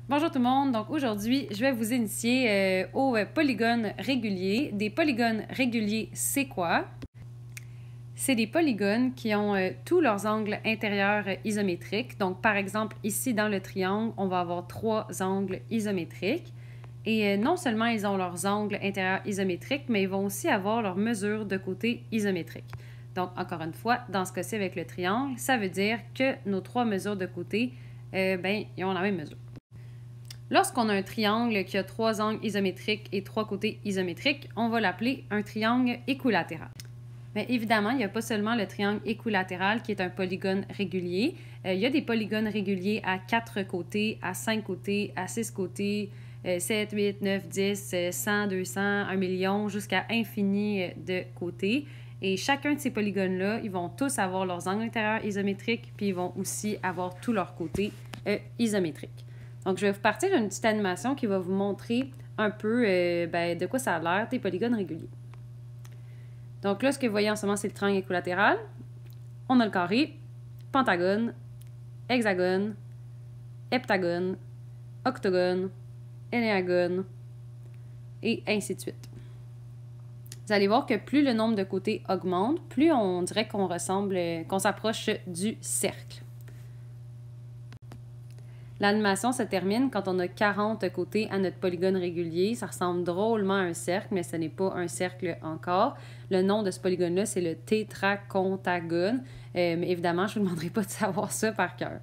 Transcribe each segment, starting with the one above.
Bonjour tout le monde, donc aujourd'hui je vais vous initier aux polygones réguliers. Des polygones réguliers, c'est quoi? C'est des polygones qui ont tous leurs angles intérieurs isométriques. Donc par exemple ici dans le triangle, on va avoir 3 angles isométriques. Et non seulement ils ont leurs angles intérieurs isométriques, mais ils vont aussi avoir leurs mesures de côté isométriques. Donc encore une fois, dans ce cas-ci avec le triangle, ça veut dire que nos 3 mesures de côté, ils ont la même mesure. Lorsqu'on a un triangle qui a 3 angles isométriques et 3 côtés isométriques, on va l'appeler un triangle équilatéral. Mais évidemment, il n'y a pas seulement le triangle équilatéral qui est un polygone régulier. Il y a des polygones réguliers à 4 côtés, à 5 côtés, à 6 côtés, 7, 8, 9, 10, 100, 200, 1 million, jusqu'à infini de côtés. Et chacun de ces polygones-là, ils vont tous avoir leurs angles intérieurs isométriques, puis ils vont aussi avoir tous leurs côtés isométriques. Donc, je vais vous partir d'une petite animation qui va vous montrer un peu de quoi ça a l'air des polygones réguliers. Donc là, ce que vous voyez en ce moment, c'est le triangle équilatéral. On a le carré, pentagone, hexagone, heptagone, octogone, énéagone, et ainsi de suite. Vous allez voir que plus le nombre de côtés augmente, plus on dirait qu'on s'approche du cercle. L'animation se termine quand on a 40 côtés à notre polygone régulier. Ça ressemble drôlement à un cercle, mais ce n'est pas un cercle encore. Le nom de ce polygone-là, c'est le tétracontagone. Mais évidemment, je ne vous demanderai pas de savoir ça par cœur.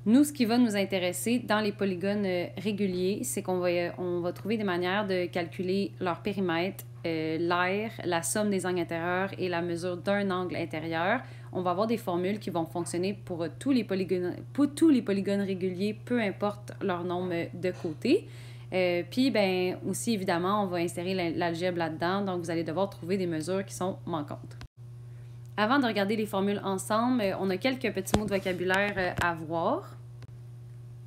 Nous, ce qui va nous intéresser dans les polygones réguliers, c'est qu'on va trouver des manières de calculer leur périmètre, l'aire, la somme des angles intérieurs et la mesure d'un angle intérieur. On va avoir des formules qui vont fonctionner pour tous les polygones réguliers, peu importe leur nombre de côtés. Puis, aussi, évidemment, on va insérer l'algèbre là-dedans, donc vous allez devoir trouver des mesures qui sont manquantes. Avant de regarder les formules ensemble, on a quelques petits mots de vocabulaire à voir.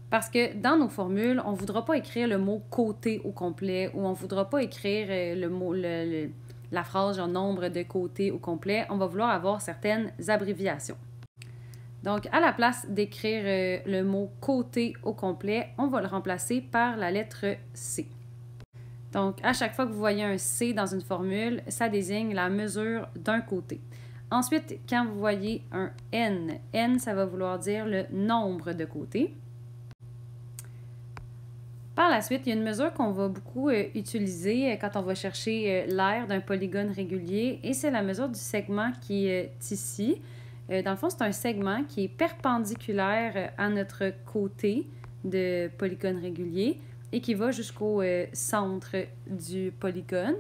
Parce que dans nos formules, on ne voudra pas écrire le mot « côté » au complet ou on ne voudra pas écrire la phrase genre « nombre de côtés » au complet. On va vouloir avoir certaines abréviations. Donc, à la place d'écrire le mot « côté » au complet, on va le remplacer par la lettre C. Donc, à chaque fois que vous voyez un C dans une formule, ça désigne la mesure d'un côté. Ensuite, quand vous voyez un N, N, ça va vouloir dire le nombre de côtés. Par la suite, il y a une mesure qu'on va beaucoup utiliser quand on va chercher l'aire d'un polygone régulier et c'est la mesure du segment qui est ici. Dans le fond, c'est un segment qui est perpendiculaire à notre côté de polygone régulier et qui va jusqu'au centre du polygone.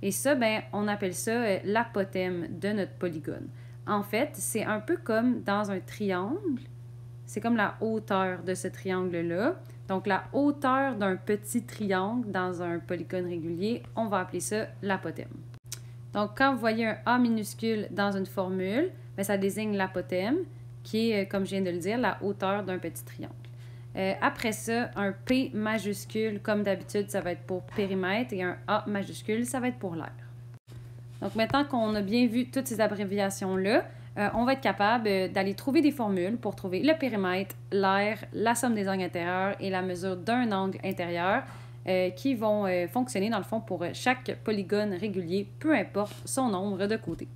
Et ça, on appelle ça l'apothème de notre polygone. En fait, c'est un peu comme dans un triangle. C'est comme la hauteur de ce triangle-là. Donc, la hauteur d'un petit triangle dans un polygone régulier, on va appeler ça l'apothème. Donc, quand vous voyez un A minuscule dans une formule, ça désigne l'apothème, qui est, comme je viens de le dire, la hauteur d'un petit triangle. Après ça, un P majuscule, comme d'habitude, ça va être pour périmètre, et un A majuscule, ça va être pour l'aire. Donc, maintenant qu'on a bien vu toutes ces abréviations-là, on va être capable d'aller trouver des formules pour trouver le périmètre, l'aire, la somme des angles intérieurs et la mesure d'un angle intérieur qui vont fonctionner dans le fond pour chaque polygone régulier, peu importe son nombre de côtés.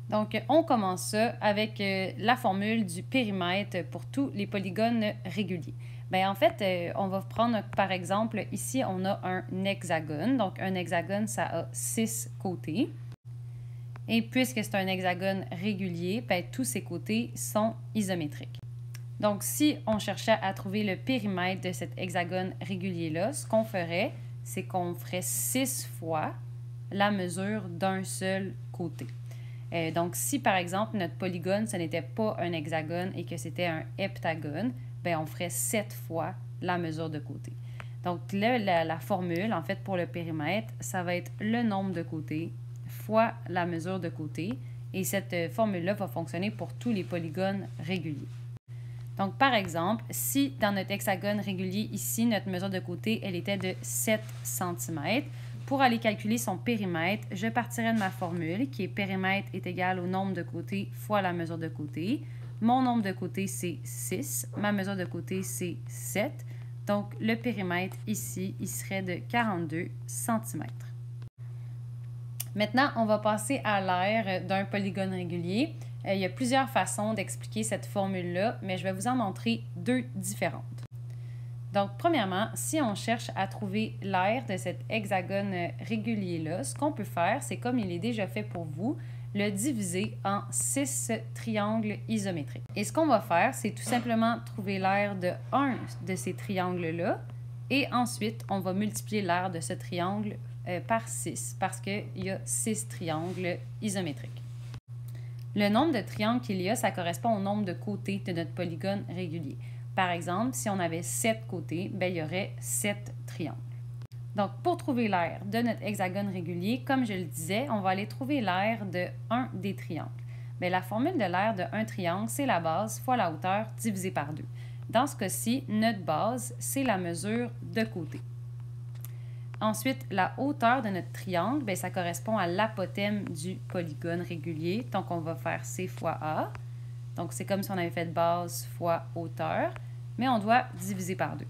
Donc, on commence ça avec la formule du périmètre pour tous les polygones réguliers. En fait, on va prendre par exemple, ici, on a un hexagone. Donc, un hexagone, ça a 6 côtés. Et puisque c'est un hexagone régulier, tous ses côtés sont isométriques. Donc, si on cherchait à trouver le périmètre de cet hexagone régulier-là, ce qu'on ferait, c'est qu'on ferait 6 fois la mesure d'un seul côté. Donc, si par exemple, notre polygone, ce n'était pas un hexagone et que c'était un heptagone, on ferait 7 fois la mesure de côté. Donc, là, la formule, en fait, pour le périmètre, ça va être le nombre de côtés fois la mesure de côté. Et cette formule-là va fonctionner pour tous les polygones réguliers. Donc, par exemple, si dans notre hexagone régulier, ici, notre mesure de côté, elle était de 7 cm, pour aller calculer son périmètre, je partirai de ma formule qui est périmètre est égal au nombre de côtés fois la mesure de côté. mon nombre de côtés, c'est 6. Ma mesure de côté, c'est 7. Donc, le périmètre ici, il serait de 42 cm. Maintenant, on va passer à l'aire d'un polygone régulier. Il y a plusieurs façons d'expliquer cette formule-là, mais je vais vous en montrer deux différentes. Donc, premièrement, si on cherche à trouver l'aire de cet hexagone régulier-là, ce qu'on peut faire, c'est comme il est déjà fait pour vous, le diviser en 6 triangles isométriques. Et ce qu'on va faire, c'est tout simplement trouver l'aire de un de ces triangles-là, et ensuite, on va multiplier l'aire de ce triangle par 6, parce qu'il y a 6 triangles isométriques. Le nombre de triangles qu'il y a, ça correspond au nombre de côtés de notre polygone régulier. Par exemple, si on avait 7 côtés, bien, il y aurait 7 triangles. Donc, pour trouver l'aire de notre hexagone régulier, comme je le disais, on va aller trouver l'aire de un des triangles. Bien, la formule de l'aire de un triangle, c'est la base fois la hauteur divisée par 2. Dans ce cas-ci, notre base, c'est la mesure de côté. Ensuite, la hauteur de notre triangle, bien, ça correspond à l'apothème du polygone régulier. Donc, on va faire C fois A. Donc, c'est comme si on avait fait base fois hauteur, mais on doit diviser par 2.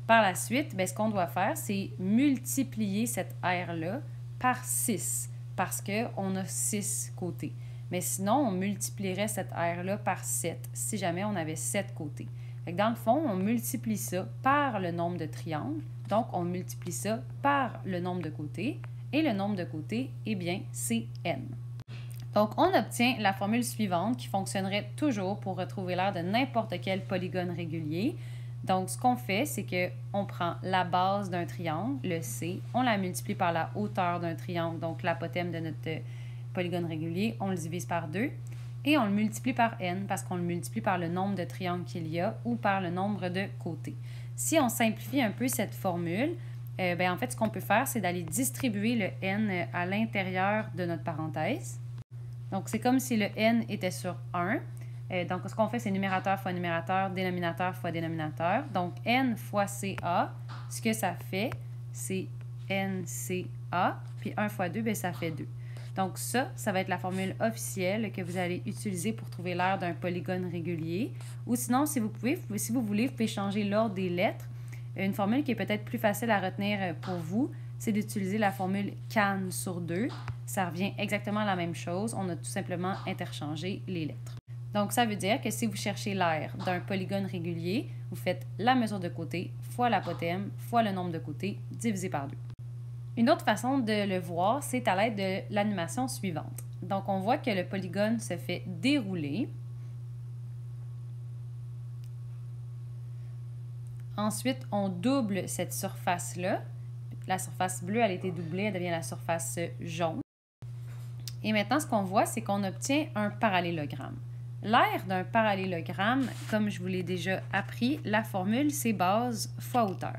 Par la suite, bien, ce qu'on doit faire, c'est multiplier cette aire-là par 6, parce qu'on a 6 côtés. Mais sinon, on multiplierait cette aire-là par 7, si jamais on avait 7 côtés. Fait que dans le fond, on multiplie ça par le nombre de triangles. Donc, on multiplie ça par le nombre de côtés. Et le nombre de côtés, eh bien, c'est n. Donc, on obtient la formule suivante qui fonctionnerait toujours pour retrouver l'aire de n'importe quel polygone régulier. Donc, ce qu'on fait, c'est qu'on prend la base d'un triangle, le C, on la multiplie par la hauteur d'un triangle, donc l'apothème de notre polygone régulier, on le divise par 2, et on le multiplie par n parce qu'on le multiplie par le nombre de triangles qu'il y a ou par le nombre de côtés. Si on simplifie un peu cette formule, bien, en fait, ce qu'on peut faire, c'est d'aller distribuer le n à l'intérieur de notre parenthèse. Donc, c'est comme si le n était sur 1. Donc, ce qu'on fait, c'est numérateur fois numérateur, dénominateur fois dénominateur. Donc, n fois CA, ce que ça fait, c'est NCA, puis 1 fois 2, bien, ça fait 2. Donc, ça va être la formule officielle que vous allez utiliser pour trouver l'aire d'un polygone régulier. Ou sinon, si vous voulez, vous pouvez changer l'ordre des lettres. Une formule qui est peut-être plus facile à retenir pour vous, c'est d'utiliser la formule CAN sur 2. Ça revient exactement à la même chose. On a tout simplement interchangé les lettres. Donc, ça veut dire que si vous cherchez l'aire d'un polygone régulier, vous faites la mesure de côté fois l'apothème fois le nombre de côtés divisé par 2. Une autre façon de le voir, c'est à l'aide de l'animation suivante. Donc, on voit que le polygone se fait dérouler. Ensuite, on double cette surface-là. La surface bleue, elle a été doublée, elle devient la surface jaune. Et maintenant, ce qu'on voit, c'est qu'on obtient un parallélogramme. L'aire d'un parallélogramme, comme je vous l'ai déjà appris, la formule, c'est base fois hauteur.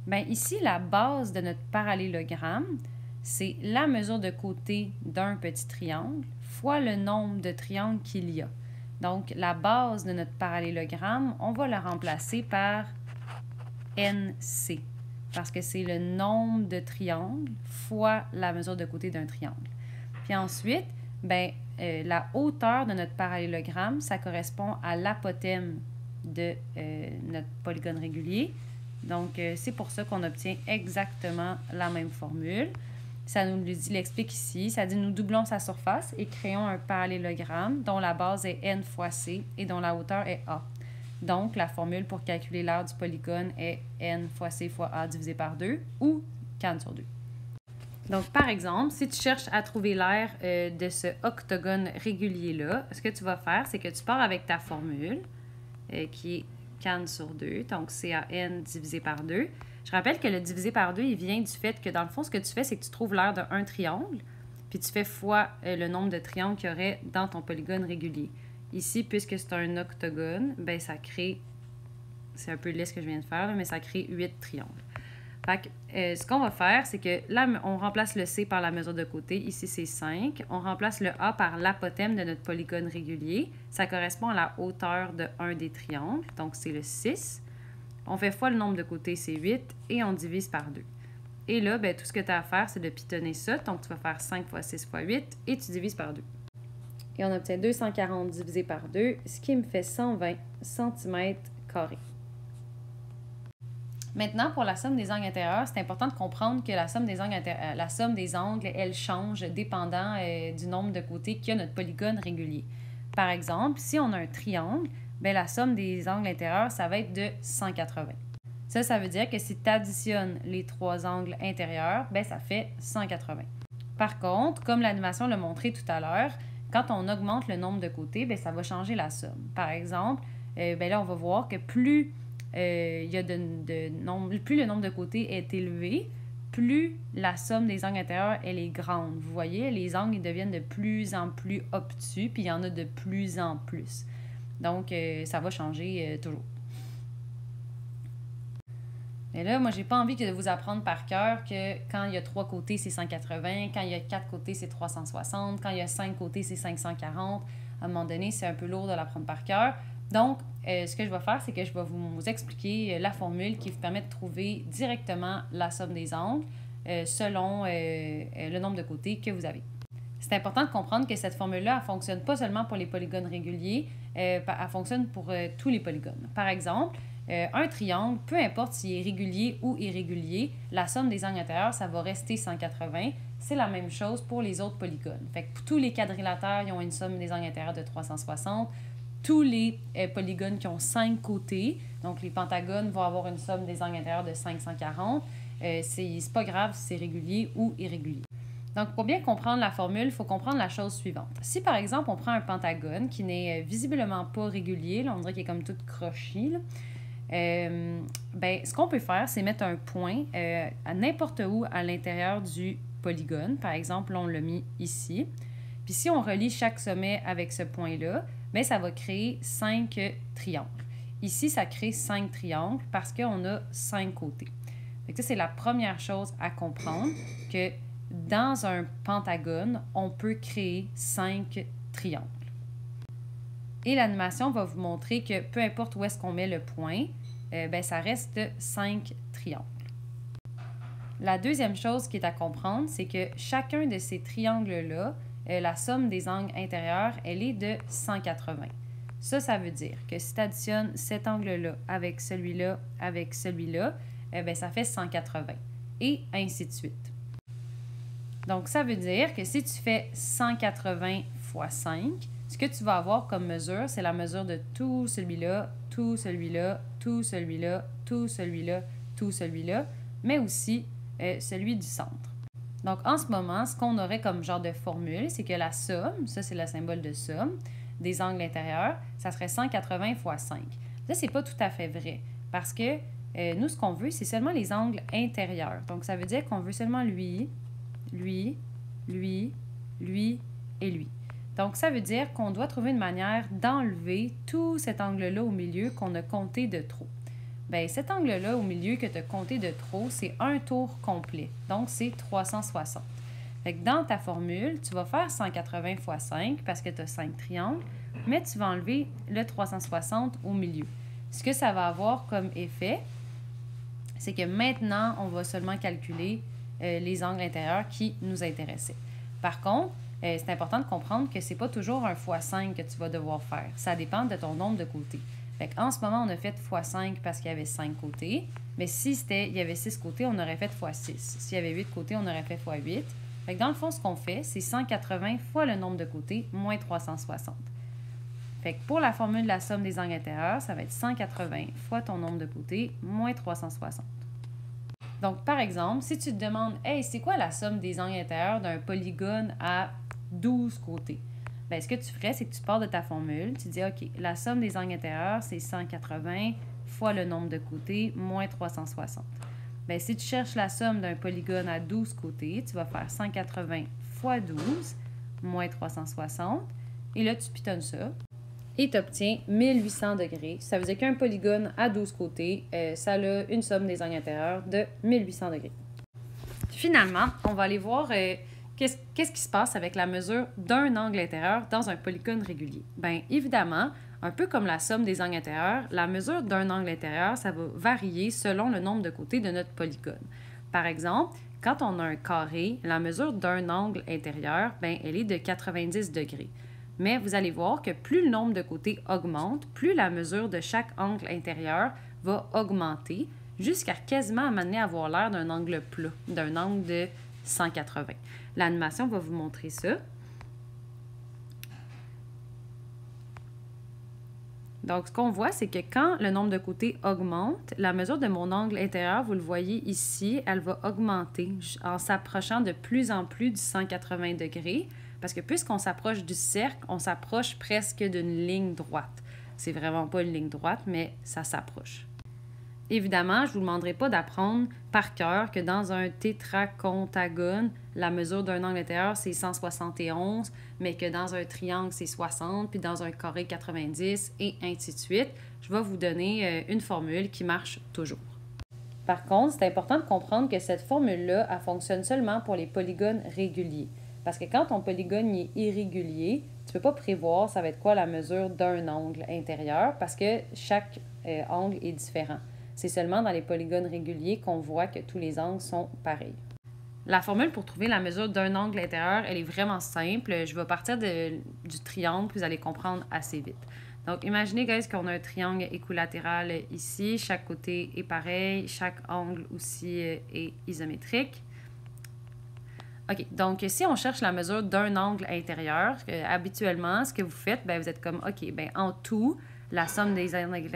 Bien, ici, la base de notre parallélogramme, c'est la mesure de côté d'un petit triangle fois le nombre de triangles qu'il y a. Donc, la base de notre parallélogramme, on va la remplacer par NC, parce que c'est le nombre de triangles fois la mesure de côté d'un triangle. Puis ensuite, bien, la hauteur de notre parallélogramme, ça correspond à l'apothème de notre polygone régulier. Donc, c'est pour ça qu'on obtient exactement la même formule. Ça nous l'explique ici. Ça dit nous doublons sa surface et créons un parallélogramme dont la base est n fois c et dont la hauteur est a. Donc, la formule pour calculer l'aire du polygone est n fois c fois a divisé par 2 ou CAN sur 2. Donc, par exemple, si tu cherches à trouver l'aire de ce octogone régulier-là, ce que tu vas faire, c'est que tu pars avec ta formule qui est CAN sur 2, donc CAN divisé par 2. Je rappelle que le divisé par 2, il vient du fait que, dans le fond, ce que tu fais, c'est que tu trouves l'aire d'un triangle, puis tu fais fois le nombre de triangles qu'il y aurait dans ton polygone régulier. Ici, puisque c'est un octogone, bien, ça crée, c'est un peu laid ce que je viens de faire, là, mais ça crée 8 triangles. Fait que, ce qu'on va faire, c'est que là, on remplace le C par la mesure de côté. Ici, c'est 5. On remplace le A par l'apothème de notre polygone régulier. Ça correspond à la hauteur de un des triangles. Donc, c'est le 6. On fait fois le nombre de côtés, c'est 8. Et on divise par 2. Et là, bien, tout ce que tu as à faire, c'est de pitonner ça. Donc, tu vas faire 5 fois 6 fois 8 et tu divises par 2. Et on obtient 240 divisé par 2, ce qui me fait 120 cm². Maintenant, pour la somme des angles intérieurs, c'est important de comprendre que la somme des angles, elle change dépendant du nombre de côtés qu'a notre polygone régulier. Par exemple, si on a un triangle, bien, la somme des angles intérieurs, ça va être de 180. Ça veut dire que si tu additionnes les 3 angles intérieurs, bien, ça fait 180. Par contre, comme l'animation l'a montré tout à l'heure, quand on augmente le nombre de côtés, bien, ça va changer la somme. Par exemple, bien là, on va voir que plus le nombre de côtés est élevé, plus la somme des angles intérieurs, elle est grande. Vous voyez, les angles ils deviennent de plus en plus obtus, puis il y en a de plus en plus. Donc, ça va changer toujours. Mais là, moi, j'ai pas envie de vous apprendre par cœur que quand il y a 3 côtés, c'est 180, quand il y a 4 côtés, c'est 360, quand il y a 5 côtés, c'est 540. À un moment donné, c'est un peu lourd de l'apprendre par cœur. Donc, ce que je vais faire, c'est que je vais vous expliquer la formule qui vous permet de trouver directement la somme des angles selon le nombre de côtés que vous avez. C'est important de comprendre que cette formule-là, elle ne fonctionne pas seulement pour les polygones réguliers, elle fonctionne pour tous les polygones. Par exemple, un triangle, peu importe s'il est régulier ou irrégulier, la somme des angles intérieurs, ça va rester 180. C'est la même chose pour les autres polygones. Fait que tous les quadrilatères, ils ont une somme des angles intérieurs de 360. Tous les polygones qui ont 5 côtés, donc les pentagones, vont avoir une somme des angles intérieurs de 540. C'est pas grave si c'est régulier ou irrégulier. Donc, pour bien comprendre la formule, il faut comprendre la chose suivante. Si, par exemple, on prend un pentagone qui n'est visiblement pas régulier, là, on dirait qu'il est comme tout crochu, ce qu'on peut faire, c'est mettre un point à n'importe où à l'intérieur du polygone. Par exemple, là, on l'a mis ici. Puis si on relie chaque sommet avec ce point-là, bien, ça va créer 5 triangles. Ici, ça crée 5 triangles parce qu'on a 5 côtés. Fait que ça, c'est la première chose à comprendre, que dans un pentagone, on peut créer 5 triangles. Et l'animation va vous montrer que peu importe où est-ce qu'on met le point, ça reste 5 triangles. La deuxième chose qui est à comprendre, c'est que chacun de ces triangles-là, la somme des angles intérieurs, elle est de 180. Ça veut dire que si tu additionnes cet angle-là avec celui-là, ça fait 180. Et ainsi de suite. Donc, ça veut dire que si tu fais 180 fois 5, ce que tu vas avoir comme mesure, c'est la mesure de tout celui-là, tout celui-là, tout celui-là, tout celui-là, tout celui-là, mais aussi celui du centre. Donc, en ce moment, ce qu'on aurait comme genre de formule, c'est que la somme, ça c'est le symbole de somme, des angles intérieurs, ça serait 180 fois 5. Là, c'est pas tout à fait vrai, parce que nous, ce qu'on veut, c'est seulement les angles intérieurs. Donc, ça veut dire qu'on veut seulement lui, lui, lui, lui et lui. Donc, ça veut dire qu'on doit trouver une manière d'enlever tout cet angle-là au milieu qu'on a compté de trop. Bien, cet angle-là au milieu que tu as compté de trop, c'est un tour complet. Donc, c'est 360. Fait que dans ta formule, tu vas faire 180 fois 5 parce que tu as 5 triangles, mais tu vas enlever le 360 au milieu. Ce que ça va avoir comme effet, c'est que maintenant, on va seulement calculer les angles intérieurs qui nous intéressaient. Par contre, c'est important de comprendre que ce n'est pas toujours un fois 5 que tu vas devoir faire. Ça dépend de ton nombre de côtés. En ce moment, on a fait fois 5 parce qu'il y avait 5 côtés. Mais si il y avait 6 côtés, on aurait fait fois 6. S'il y avait 8 côtés, on aurait fait fois 8. Dans le fond, ce qu'on fait, c'est 180 fois le nombre de côtés moins 360. Pour la formule de la somme des angles intérieurs, ça va être 180 fois ton nombre de côtés moins 360. Donc, par exemple, si tu te demandes « Hey, c'est quoi la somme des angles intérieurs d'un polygone à 12 côtés? » Bien, ce que tu ferais, c'est que tu pars de ta formule, tu dis « OK, la somme des angles intérieurs, c'est 180 fois le nombre de côtés moins 360. » Bien, si tu cherches la somme d'un polygone à 12 côtés, tu vas faire 180 fois 12 moins 360. Et là, tu pitonnes ça. Et tu obtiens 1800 degrés. Ça veut dire qu'un polygone à 12 côtés, ça a une somme des angles intérieurs de 1800 degrés. Finalement, on va aller voir qu'est-ce qui se passe avec la mesure d'un angle intérieur dans un polygone régulier. Bien, évidemment, un peu comme la somme des angles intérieurs, la mesure d'un angle intérieur, ça va varier selon le nombre de côtés de notre polygone. Par exemple, quand on a un carré, la mesure d'un angle intérieur, bien, elle est de 90 degrés. Mais vous allez voir que plus le nombre de côtés augmente, plus la mesure de chaque angle intérieur va augmenter jusqu'à quasiment m'amener à avoir l'air d'un angle plat, d'un angle de 180. L'animation va vous montrer ça. Donc, ce qu'on voit, c'est que quand le nombre de côtés augmente, la mesure de mon angle intérieur, vous le voyez ici, elle va augmenter en s'approchant de plus en plus du 180 degrés, parce que puisqu'on s'approche du cercle, on s'approche presque d'une ligne droite. C'est vraiment pas une ligne droite, mais ça s'approche. Évidemment, je ne vous demanderai pas d'apprendre par cœur que dans un tétracontagone, la mesure d'un angle intérieur, c'est 171, mais que dans un triangle, c'est 60, puis dans un carré, 90, et ainsi de suite. Je vais vous donner une formule qui marche toujours. Par contre, c'est important de comprendre que cette formule-là, elle fonctionne seulement pour les polygones réguliers. Parce que quand ton polygone est irrégulier, tu ne peux pas prévoir ça va être quoi la mesure d'un angle intérieur parce que chaque angle est différent. C'est seulement dans les polygones réguliers qu'on voit que tous les angles sont pareils. La formule pour trouver la mesure d'un angle intérieur, elle est vraiment simple. Je vais partir du triangle, puis vous allez comprendre assez vite. Donc, imaginez, guys, qu'on a un triangle équilatéral ici. Chaque côté est pareil. Chaque angle aussi est isométrique. OK, donc si on cherche la mesure d'un angle intérieur, habituellement, ce que vous faites, bien, vous êtes comme, OK, bien, en tout, la somme des angles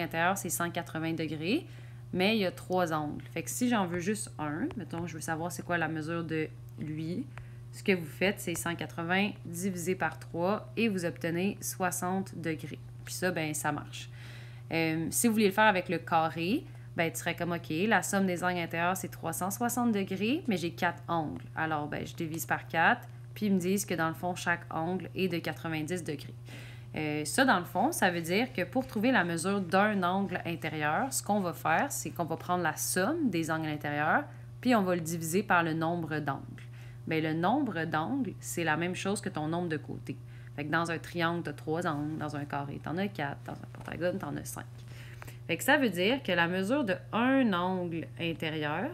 intérieurs, c'est 180 degrés, mais il y a 3 angles. Fait que si j'en veux juste un, mettons, je veux savoir c'est quoi la mesure de lui, ce que vous faites, c'est 180 divisé par 3 et vous obtenez 60 degrés. Puis ça, bien, ça marche. Si vous voulez le faire avec le carré, ben, tu serais comme, OK, la somme des angles intérieurs, c'est 360 degrés, mais j'ai 4 angles. Alors, ben, je divise par 4, puis ils me disent que dans le fond, chaque angle est de 90 degrés. Ça, dans le fond, ça veut dire que pour trouver la mesure d'un angle intérieur, ce qu'on va faire, c'est qu'on va prendre la somme des angles intérieurs, puis on va le diviser par le nombre d'angles. Bien, le nombre d'angles, c'est la même chose que ton nombre de côtés. Fait que dans un triangle, tu as 3 angles, dans un carré, tu en as 4, dans un pentagone, tu en as 5. Fait que ça veut dire que la mesure de un angle intérieur,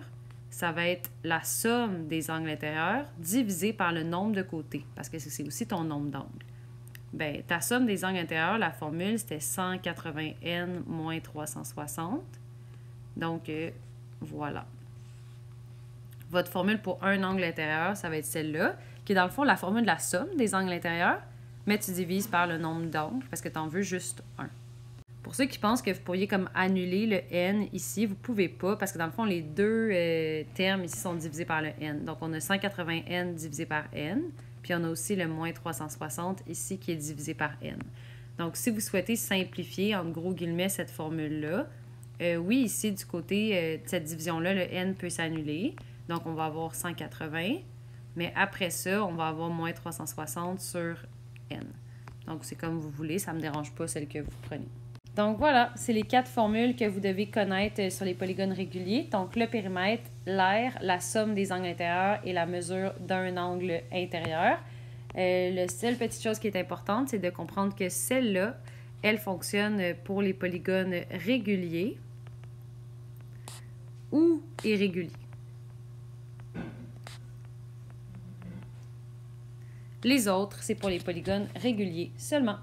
ça va être la somme des angles intérieurs divisé par le nombre de côtés, parce que c'est aussi ton nombre d'angles. Bien, ta somme des angles intérieurs, la formule, c'était 180n moins 360. Donc, voilà. Votre formule pour un angle intérieur, ça va être celle-là, qui est dans le fond la formule de la somme des angles intérieurs, mais tu divises par le nombre d'angles parce que tu en veux juste un. Pour ceux qui pensent que vous pourriez comme annuler le n ici, vous ne pouvez pas parce que dans le fond, les deux termes ici sont divisés par le n. Donc, on a 180n divisé par n. Puis, on a aussi le moins 360 ici qui est divisé par n. Donc, si vous souhaitez simplifier, en gros guillemets, cette formule-là, oui, ici, du côté de cette division-là, le n peut s'annuler. Donc, on va avoir 180. Mais après ça, on va avoir moins 360 sur n. Donc, c'est comme vous voulez. Ça ne me dérange pas celle que vous prenez. Donc, voilà, c'est les 4 formules que vous devez connaître sur les polygones réguliers. Donc, le périmètre, l'aire, la somme des angles intérieurs et la mesure d'un angle intérieur. La seule petite chose qui est importante, c'est de comprendre que celle-là, elle fonctionne pour les polygones réguliers ou irréguliers. Les autres, c'est pour les polygones réguliers seulement.